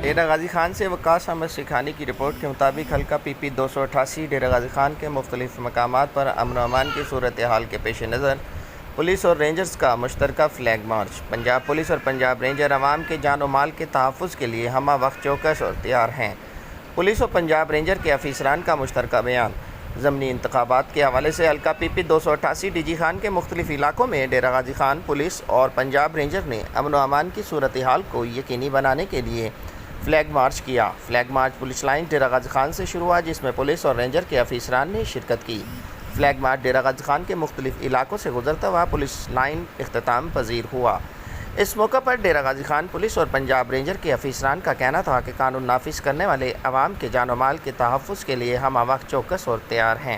डेरा गाजी खान से वकास अहमद शिखानी की रिपोर्ट के मुताबिक हल्का PP 288 डेरा गाजी खान के मुख्तलिफ मकामात पर अमन व अमान की सूरत हाल के पेश नज़र पुलिस और रेंजर्स का मुश्तरका फ्लैग मार्च। पंजाब पुलिस और पंजाब रेंजर अवाम के जान और माल के तहफ़्फ़ुज़ के लिए हमा वक्त चौकस और तैयार हैं। पुलिस और पंजाब रेंजर के अफीसरान का मुश्तरका बयान। ज़मनी इंतखाबात के हवाले से हल्का PP 288 DG खान के मुख्तलिफ इलाकों में डेरा गाजी खान पुलिस और पंजाब रेंजर ने अमन व अमान की सूरत हाल को यकीनी बनाने के लिए फ्लैग मार्च किया। फ्लैग मार्च पुलिस लाइन डेरा गाजी खान से शुरू हुआ, जिसमें पुलिस और रेंजर के अफीसरान ने शिरकत की। फ्लैग मार्च डेरा गाजी खान के मुख्तलिफ इलाकों से गुजरता हुआ पुलिस लाइन इख्तिताम पजीर हुआ। इस मौका पर डेरा गाजी खान पुलिस और पंजाब रेंजर के अफीसरान का कहना था कि कानून नाफिज करने वाले अवाम के जान और माल के तहफ़्फ़ुज़ के लिए हम वक्त चौकस और तैयार हैं।